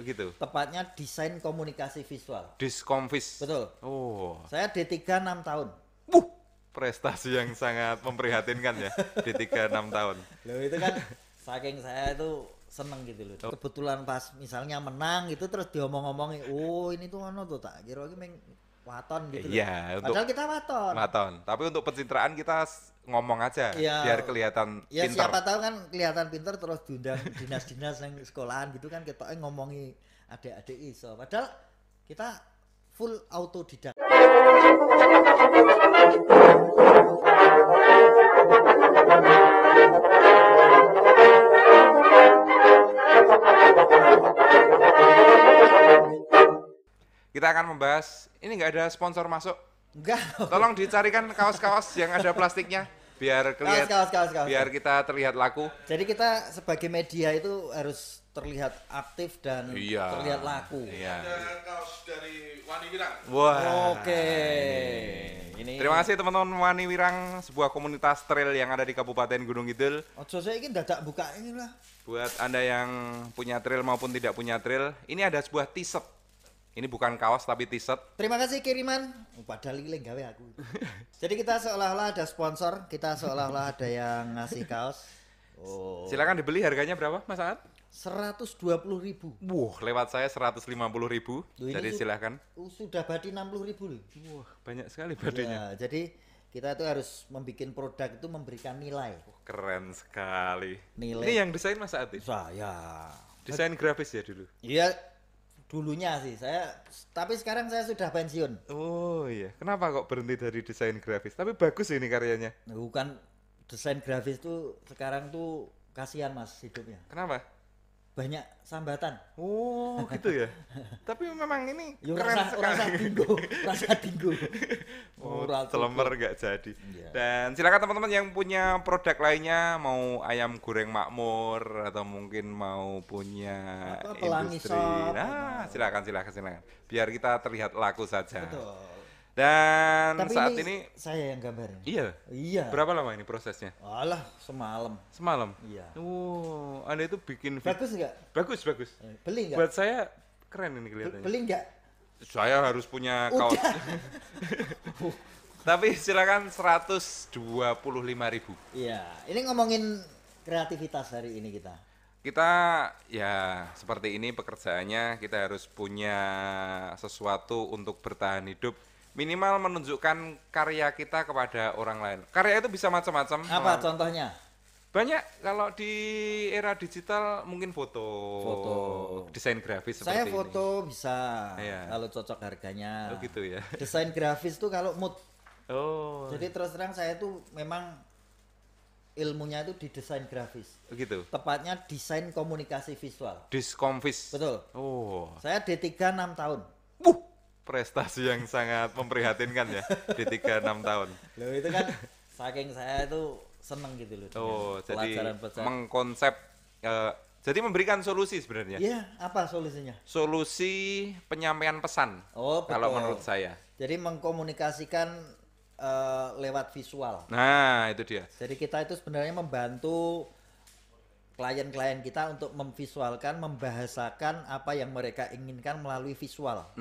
Gitu. Tepatnya desain komunikasi visual. Diskomvis. Betul. Oh. Saya D3 6 tahun. Wuh, prestasi yang sangat memprihatinkan ya di 6 tahun. Loh itu kan saking saya itu seneng gitu loh. Oh. Kebetulan pas misalnya menang gitu terus diomong-omongin, oh ini tuh ono tuh tak kira iki meng waton gitu loh. Iya, untuk Padahal kita waton. Waton. Tapi untuk pencitraan kita ngomong aja Ya, biar kelihatan ya pinter. siapa tahu kan kelihatan pinter terus diundang dinas-dinas yang sekolahan gitu kan ketoknya ngomongi adik-adik iso. Padahal kita full autodidak. Kita akan membahas, ini nggak ada sponsor masuk. Enggak. Tolong dicarikan kaos-kaos yang ada plastiknya biar kelihatan, biar kita terlihat laku. Jadi kita sebagai media itu harus terlihat aktif dan Iya. terlihat laku. Iya. Ada kaos dari Wani Wirang. Wah. Oke. Ini Terima kasih teman-teman Wani Wirang, sebuah komunitas trail yang ada di Kabupaten Gunung Kidul. Ojo saya ini dadak buka ini lah. Buat Anda yang punya trail maupun tidak punya trail, ini ada sebuah t-shirt. Ini bukan kaos tapi t-shirt. Terima kasih kiriman. Padahal ini gawe aku. Jadi kita seolah-olah ada sponsor, kita seolah-olah ada yang ngasih kaos. Oh. Silakan dibeli, harganya berapa Mas Aat? 120.000. Lewat saya 150.000. Loh, ini Jadi silahkan. Sudah badi 60.000 loh. Wah, banyak sekali badannya. Ya, jadi kita itu harus membuat produk itu memberikan nilai. Keren sekali. Nilai. Ini yang desain Mas Aat? Saya. Desain grafis ya dulu? Iya, dulunya sih saya, tapi sekarang saya sudah pensiun. Oh iya, kenapa kok berhenti dari desain grafis? Tapi bagus ini karyanya. Bukan desain grafis tuh sekarang tuh kasihan mas hidupnya. Kenapa? Banyak sambatan. Oh gitu ya. Tapi memang ini Yo keren rasa sekali. dinggo, rasa dinggo. Oh, Ora selemer cukup. nggak jadi. Iya. Dan silakan teman-teman yang punya produk lainnya, mau ayam goreng makmur atau mungkin mau punya Apa, pelangi industri. sop. Nah, silakan. Biar kita terlihat laku saja. Betul. Dan Tapi saat ini ini saya yang gambarin. iya. Iya. Berapa lama ini prosesnya? Alah, semalam. Semalam. Iya. Oh, Anda itu bikin Bagus nggak? bagus. Beli nggak? Buat saya keren ini kelihatannya. Beli nggak? Saya harus punya kaos. Udah. Tapi silakan 125.000. Iya. Ini ngomongin kreativitas hari ini kita. Kita ya seperti ini pekerjaannya, kita harus punya sesuatu untuk bertahan hidup. Minimal menunjukkan karya kita kepada orang lain. Karya itu bisa macam-macam. Apa contohnya? Banyak kalau di era digital mungkin foto, desain grafis seperti Saya ini. foto bisa Iya. kalau cocok harganya. Oh gitu ya. Desain grafis tuh kalau mood. Oh. Jadi terus terang saya tuh memang ilmunya itu di desain grafis. Gitu. Tepatnya desain komunikasi visual. Diskomvis. Betul. Oh. Saya D3 6 tahun. Wuh, prestasi yang sangat memprihatinkan ya di 6 tahun. Loh itu kan saking saya itu seneng gitu loh. dengan Oh, jadi pelajaran-pelajaran. mengkonsep jadi memberikan solusi sebenarnya. Iya, apa solusinya? Solusi penyampaian pesan. Oh, Kalau betul. menurut saya. Jadi mengkomunikasikan lewat visual. Nah, itu dia. Jadi kita itu sebenarnya membantu klien-klien kita untuk memvisualkan, membahasakan apa yang mereka inginkan melalui visual.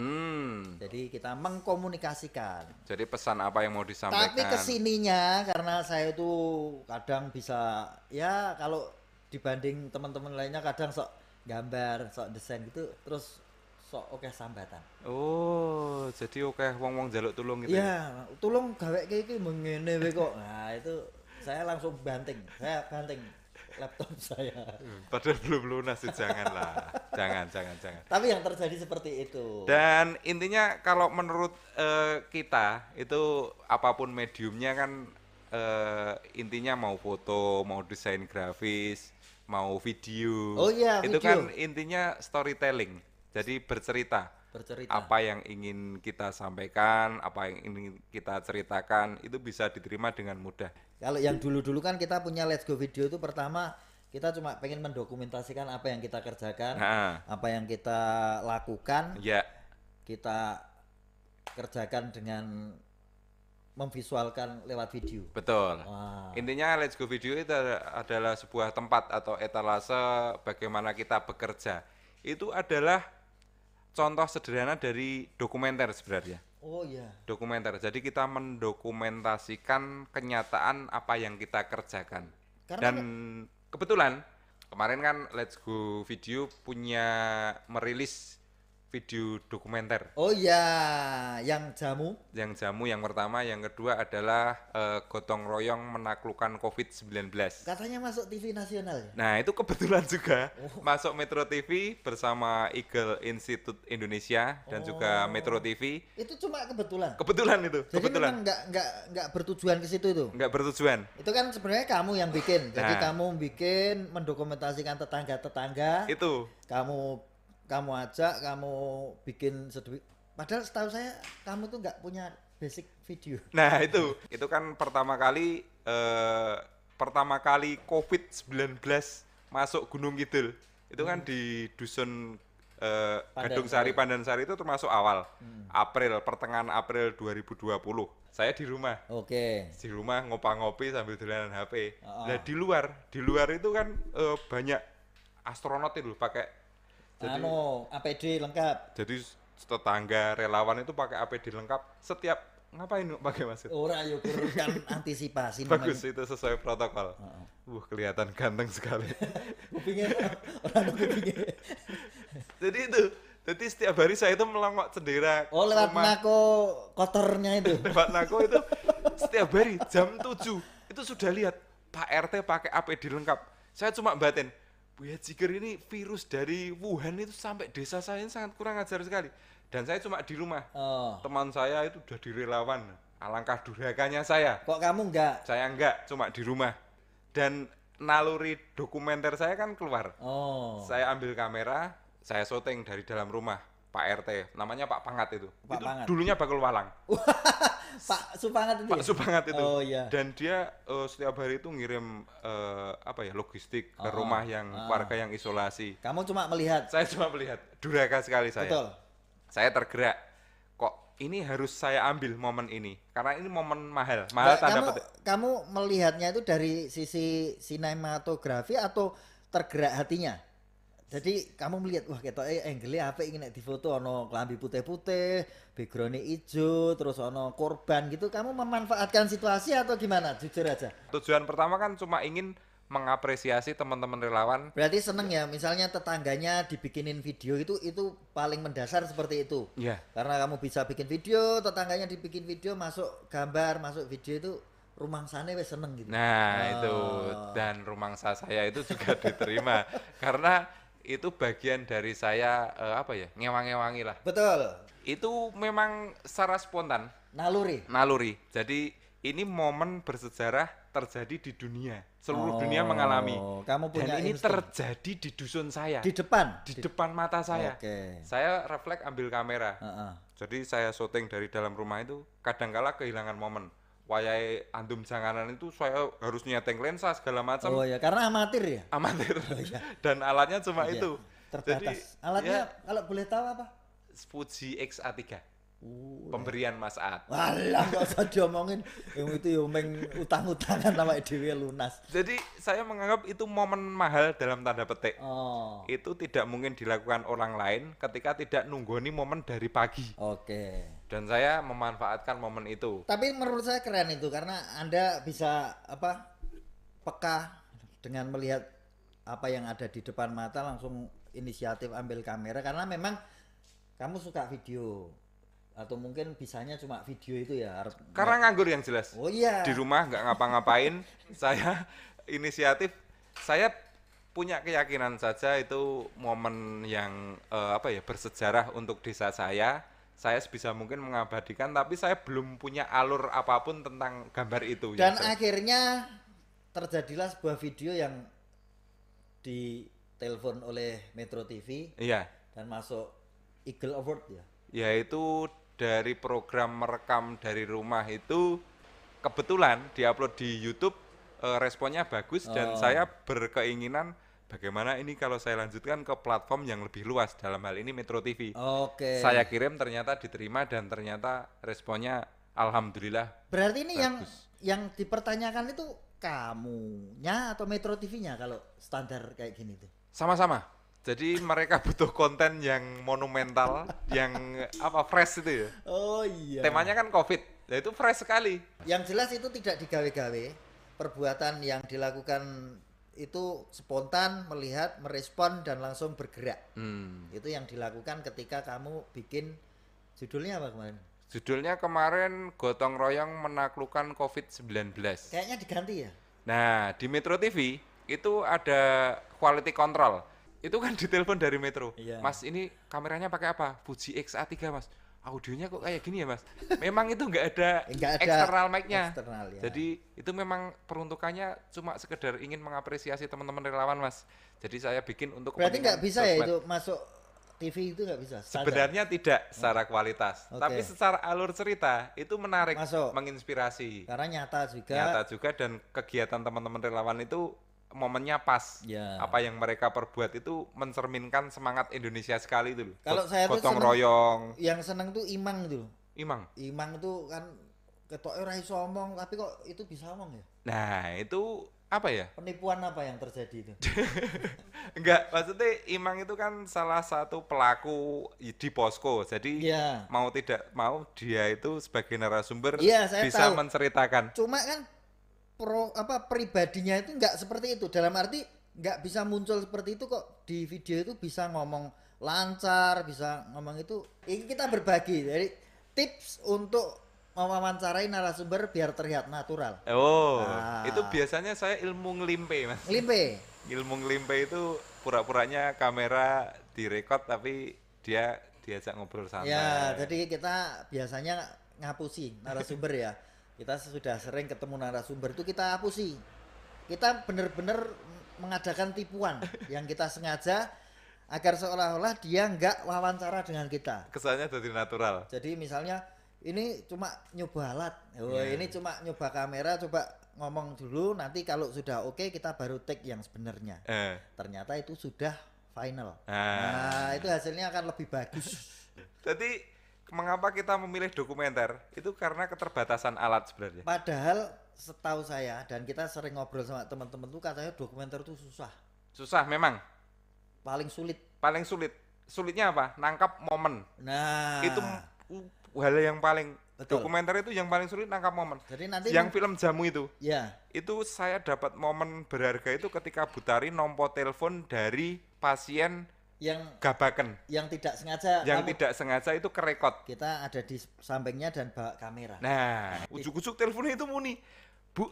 Jadi kita mengkomunikasikan. Jadi pesan apa yang mau disampaikan. Tapi kesininya karena saya itu kadang bisa ya kalau dibanding teman-teman lainnya kadang sok gambar, sok desain gitu, terus sok oke sambatan. Oh, jadi oke wong-wong jaluk tulung gitu. Ya, tolong gawe kayak iki mengene wae kok. Nah, itu saya langsung banting. Saya banting laptop saya. Padahal belum lunas sih, janganlah. jangan. Tapi yang terjadi seperti itu. Dan intinya kalau menurut kita itu apapun mediumnya kan intinya mau foto, mau desain grafis, mau video. Oh iya, itu video. kan intinya storytelling. Jadi bercerita. Bercerita. Apa yang ingin kita sampaikan, apa yang ingin kita ceritakan itu bisa diterima dengan mudah. Kalau yang dulu-dulu kan kita punya Let's Go Video itu pertama kita cuma pengen mendokumentasikan apa yang kita kerjakan, Nah, apa yang kita lakukan, ya, kita kerjakan dengan memvisualkan lewat video. betul. Wah. Intinya Let's Go Video itu adalah sebuah tempat atau etalase bagaimana kita bekerja. itu adalah contoh sederhana dari dokumenter sebenarnya. Oh iya. Dokumenter. Jadi kita mendokumentasikan kenyataan apa yang kita kerjakan. Karena Dan kebetulan kemarin kan Let's Go Video punya merilis video dokumenter. Oh iya, yang jamu. Yang jamu yang pertama, yang kedua adalah gotong royong menaklukkan COVID-19. Katanya masuk TV nasional ya? Nah, itu kebetulan juga masuk Metro TV bersama Eagle Institute Indonesia dan juga Metro TV. Itu cuma kebetulan. Kebetulan itu, Jadi kebetulan. memang nggak bertujuan ke situ itu. Nggak bertujuan. Itu kan sebenarnya kamu yang bikin. Jadi Nah. kamu bikin mendokumentasikan tetangga-tetangga. Itu. Kamu ajak, kamu bikin sedikit. Padahal setahu saya kamu tuh nggak punya basic video. Nah, itu kan pertama kali COVID-19 masuk Gunung Kidul. Itu kan di dusun Gadung Sari, Pandansari itu termasuk awal. Pertengahan April 2020. Saya di rumah. Oke. Di rumah ngopi sambil dolanan HP. Oh. Nah, di luar itu kan banyak astronot itu pakai APD lengkap. jadi tetangga relawan itu pakai APD lengkap. Setiap ngapain pakai masker? Ora yo kan antisipasi Bagus itu sesuai protokol. Kelihatan ganteng sekali. Kupingnya orang kupingnya. Jadi setiap hari saya itu melongok cendera Oh, lewat rumah. nako kotornya itu. Lewat nako itu setiap hari jam 7 itu sudah lihat Pak RT pakai APD lengkap. Saya cuma batin, Buya Jiger ini virus dari Wuhan itu sampai desa saya ini sangat kurang ajar sekali. Dan saya cuma di rumah. Oh. Teman saya itu udah di relawan. Alangkah durhakanya saya. Kok kamu enggak? Saya enggak, cuma di rumah. Dan naluri dokumenter saya kan keluar. Oh. Saya ambil kamera, saya syuting dari dalam rumah Pak RT, namanya Pak Pangat itu. Pak Itu Pangat. dulunya bakal walang. Pak Supangat itu. Pak ya? Supangat itu. Oh iya. Dan dia setiap hari itu ngirim logistik ke rumah yang warga yang isolasi. Kamu cuma melihat. Saya cuma melihat, durhaka sekali saya. Betul. Saya tergerak. Kok ini harus saya ambil momen ini? Karena ini momen mahal Nggak, tanda petik. kamu melihatnya itu dari sisi sinematografi atau tergerak hatinya? Jadi kamu melihat wah ketok angle-nya apa ingin difoto ono klambi putih-putih, background-nya hijau, terus ono korban gitu. Kamu memanfaatkan situasi atau gimana? Jujur aja. Tujuan pertama kan cuma ingin mengapresiasi teman-teman relawan. Berarti seneng ya, misalnya tetangganya dibikinin video itu paling mendasar seperti itu. Iya. Karena kamu bisa bikin video, tetangganya dibikin video, masuk gambar, masuk video itu rumangsane wes seneng gitu. Nah, itu dan rumangsa saya itu juga diterima karena itu bagian dari saya ngewang-ngewangi lah. Betul. Itu memang secara spontan naluri. Jadi ini momen bersejarah terjadi di dunia. Seluruh dunia mengalami. Kamu punya Dan ini insting. terjadi di dusun saya. Di depan. Di depan mata saya. Oke. Saya refleks ambil kamera. Heeh. Jadi saya syuting dari dalam rumah itu kadangkala kehilangan momen. Wayai andum janganan itu saya harus nyeting lensa segala macam. Oh ya, karena amatir ya. Amatir. iya. Dan alatnya cuma Iya, itu. Terbatas. Jadi, Alatnya ya, kalau boleh tahu apa? Fuji XA3. Pemberian Mas Aat. Walah, nggak usah diomongin. Yang itu yo meng utang-utangan sama dhewe lunas. Jadi saya menganggap itu momen mahal dalam tanda petik. Oh. Itu tidak mungkin dilakukan orang lain ketika tidak nunggoni momen dari pagi. Oke. Dan saya memanfaatkan momen itu. Tapi menurut saya keren itu karena Anda bisa peka dengan melihat apa yang ada di depan mata langsung inisiatif ambil kamera karena memang kamu suka video atau mungkin bisanya cuma video itu ya. Karena nganggur yang jelas. Oh iya. Di rumah nggak ngapa-ngapain, saya inisiatif, saya punya keyakinan saja itu momen yang bersejarah untuk desa saya. Saya sebisa mungkin mengabadikan, tapi saya belum punya alur apapun tentang gambar itu. Dan ya, akhirnya terjadilah sebuah video yang ditelepon oleh Metro TV iya, dan masuk Eagle Award ya. yaitu dari program merekam dari rumah itu kebetulan diupload di YouTube, responnya bagus dan saya berkeinginan bagaimana ini kalau saya lanjutkan ke platform yang lebih luas, dalam hal ini Metro TV. Oke. Saya kirim ternyata diterima dan ternyata responnya alhamdulillah. Berarti ini bagus. yang dipertanyakan itu kamunya atau Metro TV-nya kalau standar kayak gini tuh? Sama-sama. Jadi mereka butuh konten yang monumental, yang fresh itu ya. Oh iya. Temanya kan COVID, ya itu fresh sekali. Yang jelas itu tidak digawe-gawe. Perbuatan yang dilakukan itu spontan, melihat, merespon dan langsung bergerak. Itu yang dilakukan ketika kamu bikin judulnya apa kemarin? Judulnya kemarin Gotong Royong Menaklukkan COVID-19. Kayaknya diganti ya? Nah, di Metro TV itu ada quality control. Itu kan ditelepon dari Metro. Iya. Mas, ini kameranya pakai apa? Fuji X-A3, Mas. Audionya kok kayak gini ya, Mas? Memang itu nggak ada eksternal mic-nya. Eksternal, ya. Jadi itu memang peruntukannya cuma sekedar ingin mengapresiasi teman-teman relawan, Mas. Jadi saya bikin untuk Berarti nggak bisa ya sosmed. itu masuk TV itu nggak bisa? Standar? Sebenarnya tidak secara kualitas, Oke. tapi secara alur cerita itu menarik, Masuk. menginspirasi. Karena nyata juga. Nyata juga dan kegiatan teman-teman relawan itu momennya pas. Ya. Apa yang mereka perbuat itu mencerminkan semangat Indonesia sekali itu loh. Kalau saya tuh Gotong seneng- royong. Yang seneng tuh Imang tuh. Imang. Imang tuh kan ketok ora iso omong tapi kok itu bisa omong ya? Nah, itu apa ya? Penipuan apa yang terjadi itu? Enggak, maksudnya Imang itu kan salah satu pelaku di posko. Jadi Iya. mau tidak mau dia itu sebagai narasumber Iya, saya bisa tahu. menceritakan. Cuma kan pribadinya itu nggak seperti itu. Dalam arti nggak bisa muncul seperti itu kok di video itu bisa ngomong lancar, bisa ngomong itu. Ini kita berbagi dari tips untuk mewawancarai narasumber biar terlihat natural. Oh, Ah. itu biasanya saya ilmu ngelimpe, Mas. Limpe. Ilmu ngelimpe itu pura-puranya kamera direkod tapi dia diajak ngobrol santai. Ya, jadi kita biasanya ngapusi narasumber ya. Kita sudah sering ketemu narasumber itu kita hapusi. Kita benar-benar mengadakan tipuan yang kita sengaja agar seolah-olah dia nggak wawancara dengan kita. Kesannya jadi natural. Jadi misalnya ini cuma nyoba alat, Ya. ini cuma nyoba kamera, coba ngomong dulu. Nanti kalau sudah oke kita baru take yang sebenarnya. Ternyata itu sudah final. Nah, itu hasilnya akan lebih bagus. Jadi mengapa kita memilih dokumenter? Itu karena keterbatasan alat sebenarnya. Padahal setahu saya dan kita sering ngobrol sama teman-teman tuh katanya dokumenter itu susah, Susah memang. paling sulit. Paling sulit. Sulitnya apa? Nangkap momen. Nah, Itu hal yang paling Betul. dokumenter itu yang paling sulit nangkap momen. jadi nanti Yang film Jamu ya itu saya dapat momen berharga itu ketika Butari nompo telepon dari pasien yang gabaken tidak sengaja yang kamu- tidak sengaja itu kerekod. kita ada di sampingnya dan bawa kamera. Nah, ujuk-ujuk teleponnya itu muni, Bu,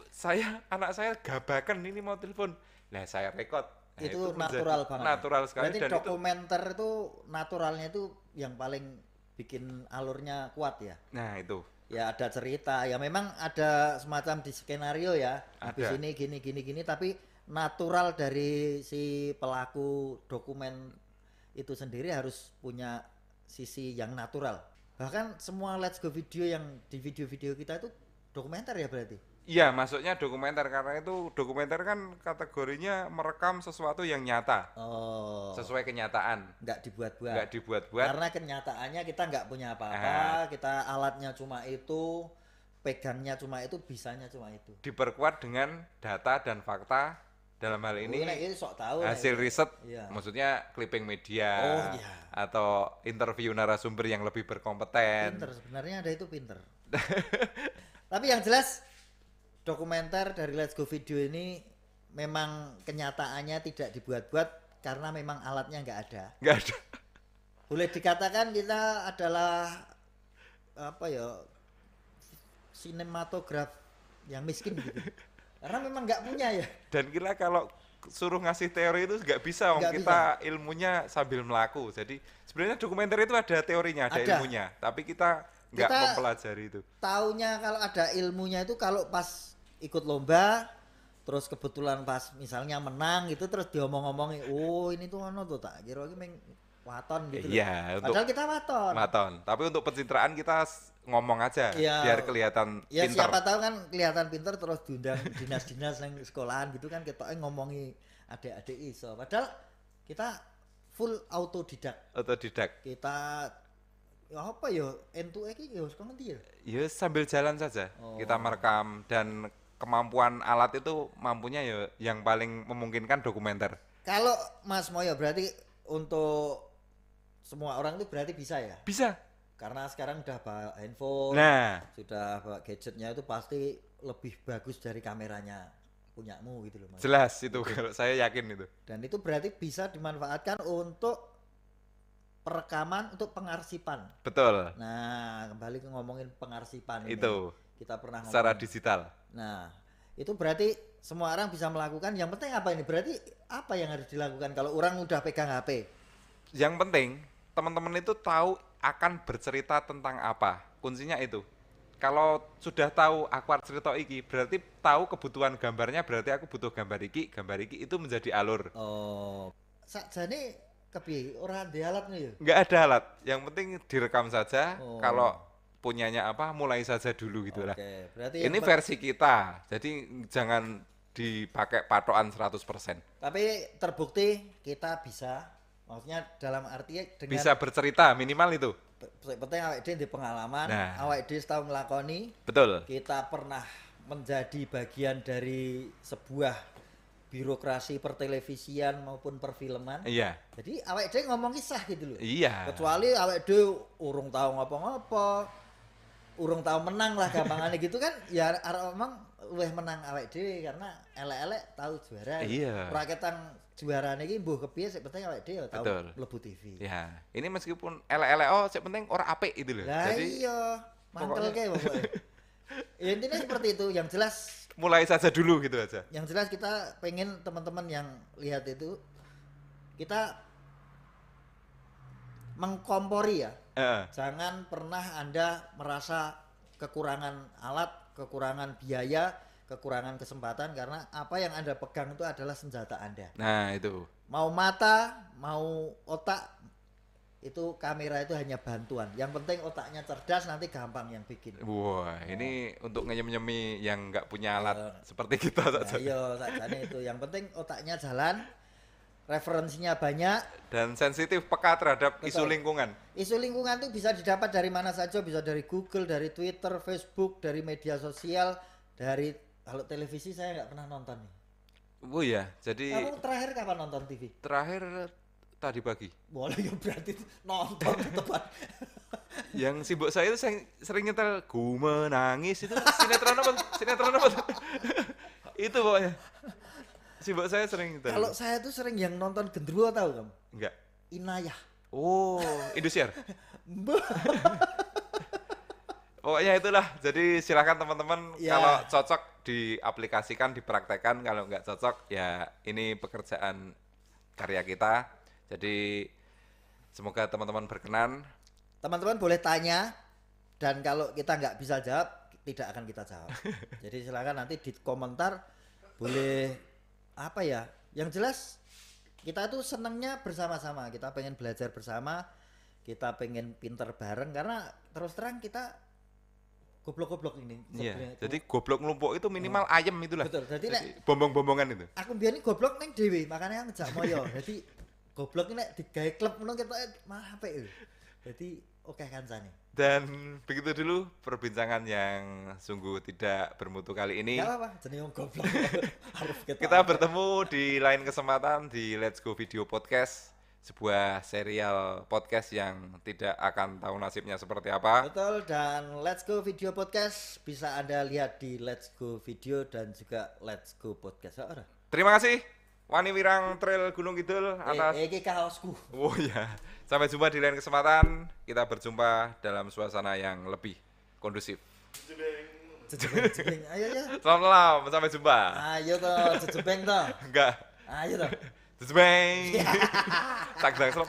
anak saya gabaken ini mau telepon. Nah, saya rekod. Nah, itu menjadi natural banget. Natural sekali. Berarti Dan itu dokumenter itu naturalnya itu yang paling bikin alurnya kuat ya. nah itu Ya ada cerita, ya memang ada semacam di skenario ya. Habis Ada. ini gini tapi natural dari si pelaku dokumen itu sendiri harus punya sisi yang natural. Bahkan semua Let's Go video yang di video-video kita itu dokumenter ya berarti. iya masuknya dokumenter karena itu dokumenter kan kategorinya merekam sesuatu yang nyata Oh. sesuai kenyataan, Nggak dibuat-buat. nggak dibuat-buat. Karena kenyataannya kita nggak punya apa-apa, kita alatnya cuma itu, pegangnya cuma itu, bisanya cuma itu. Diperkuat dengan data dan fakta. Dalam hal ini Ini sok tahu. hasil riset, Iya. maksudnya clipping media Oh, iya. atau interview narasumber yang lebih berkompeten. Pinter sebenarnya ada itu pinter. Tapi yang jelas dokumenter dari Let's Go Video ini memang kenyataannya tidak dibuat-buat karena memang alatnya nggak ada. Nggak ada. Boleh dikatakan kita adalah apa ya, sinematograf yang miskin gitu. Karena memang nggak punya ya. Dan kita kalau suruh ngasih teori itu nggak bisa, Nggak kita ilmunya sambil melaku. Jadi sebenarnya dokumenter itu ada teorinya, ada Ada. ilmunya, tapi kita nggak Kita- mempelajari itu. Taunya kalau ada ilmunya itu kalau pas ikut lomba terus kebetulan pas misalnya menang gitu terus diomong-omongin, oh ini tuh ono tuh tak kira iki meng waton gitu loh. Iya, untuk Padahal kita waton. Maton. Tapi untuk pencitraan kita ngomong aja, Iya. biar kelihatan Ya pinter. siapa tahu kan kelihatan pinter terus diundang dinas-dinas yang sekolahan gitu kan ketoknya ngomongi adik-adik iso. Padahal kita full autodidak. Otodidak. Kita ya apa ya entuk iki ya kok ngerti ya. Ya sambil jalan saja Oh. kita merekam, dan kemampuan alat itu mampunya ya yang paling memungkinkan dokumenter. Kalau Mas Moyo berarti untuk semua orang itu berarti bisa ya? Bisa. Karena sekarang udah bawa handphone, Nah, sudah bawa gadgetnya itu pasti lebih bagus dari kameranya punyamu gitu loh Mas. jelas itu kalau saya yakin itu. Dan itu berarti bisa dimanfaatkan untuk perekaman, untuk pengarsipan. Betul. Nah, kembali ke ngomongin pengarsipan ini. Itu Kita pernah secara ngomong. digital. Nah, itu berarti semua orang bisa melakukan. Yang penting apa ini? Berarti apa yang harus dilakukan kalau orang udah pegang HP? Yang penting teman-teman itu tahu akan bercerita tentang apa. Kuncinya itu. Kalau sudah tahu aku harus cerita iki, berarti tahu kebutuhan gambarnya, berarti aku butuh gambar iki itu menjadi alur. Oh, sakjane kepiye? Ora ada alat nih ya? Nggak ada alat, yang penting direkam saja. Oh. Kalau punyanya apa, mulai saja dulu gitulah. Oke, berarti Ini versi kita, jadi jangan dipakai patokan 100%. tapi terbukti kita bisa, maksudnya dalam arti dengan Bisa bercerita minimal itu. penting awake dhewe di pengalaman, Nah. awake dhewe tahu nglakoni, Betul. kita pernah menjadi bagian dari sebuah birokrasi pertelevisian maupun perfilman. Iya. Jadi awake dhewe ngomong kisah gitu loh. Iya. Kecuali awake dhewe urung tahu ngapa-ngapa, urung tahu menang lah gampangane gitu kan, ya arep omong luwih menang awake dhewe karena elek-elek tahu juara. Iya. Ora ketang juarane iki mbuh kepiye sik penting awake dhewe tahu Betul. mlebu TV. Ya, ini meskipun elek-elek oh, yang penting ora apik itu loh. Lah Jadi iya, mantel pokoknya- kae pokoknya. Ya intinya seperti itu, yang jelas mulai saja dulu gitu aja. kita pengen teman-teman yang lihat itu kita mengkompori ya. Heeh. Jangan pernah Anda merasa kekurangan alat, kekurangan biaya, kekurangan kesempatan karena apa yang Anda pegang itu adalah senjata Anda. Nah, itu. Mau mata, mau otak, itu kamera itu hanya bantuan. Yang penting otaknya cerdas, nanti gampang yang bikin. Wah, ini untuk ngenyem-nyemi yang nggak punya alat Iya. seperti kita Nah, saja. iya, sakjane itu. Yang penting otaknya jalan, referensinya banyak. Dan sensitif peka terhadap isu Betul. lingkungan. Isu lingkungan itu bisa didapat dari mana saja, bisa dari Google, dari Twitter, Facebook, dari media sosial, dari kalau televisi saya nggak pernah nonton nih. Oh ya, jadi Kamu terakhir kapan nonton TV? terakhir tadi pagi. Boleh ya berarti nonton tepat. Yang sibuk saya itu sering nyetel ku menangis itu sinetron apa? Sinetron apa? Itu pokoknya. Sibuk saya sering nyetel. Kalau saya tuh sering yang nonton Gendruwo tahu kamu? Enggak. Inayah. Oh, Indosiar. Pokoknya itulah. Jadi silakan teman-teman Ya. kalau cocok diaplikasikan, dipraktekkan. Kalau nggak cocok ya ini pekerjaan karya kita. Jadi semoga teman-teman berkenan. Teman-teman boleh tanya dan kalau kita nggak bisa jawab tidak akan kita jawab. Jadi silakan nanti di komentar boleh apa ya? Yang jelas kita tuh senangnya bersama-sama. Kita pengen belajar bersama, kita pengen pinter bareng karena terus terang kita goblok-goblok ini. Iya. sebenarnya. Jadi goblok ngelumpuk itu minimal ayam itulah. Betul. Jadi Bombong-bombongan itu. aku biyen goblok ning dhewe, makanya aku ngejak moyo. Jadi goblok ini nek digawe klub ngono kita malah apik. Jadi oke kancane. Dan begitu dulu perbincangan yang sungguh tidak bermutu kali ini. Enggak apa-apa, jenenge wong goblok. Harus Kita bertemu di lain kesempatan di Let's Go Video Podcast, sebuah serial podcast yang tidak akan tahu nasibnya seperti apa. Betul, dan Let's Go Video Podcast bisa Anda lihat di Let's Go Video dan juga Let's Go Podcast. Ora. Terima kasih Wani Wirang Trail Gunung Kidul atas. Iki kaosku. Oh ya, sampai jumpa di lain kesempatan. Kita berjumpa dalam suasana yang lebih kondusif. Jejebeng. Ayo ya. Selamat malam, sampai jumpa. Ayo toh, jejebeng toh. Enggak, Ayo toh. jebeng. Tak selop.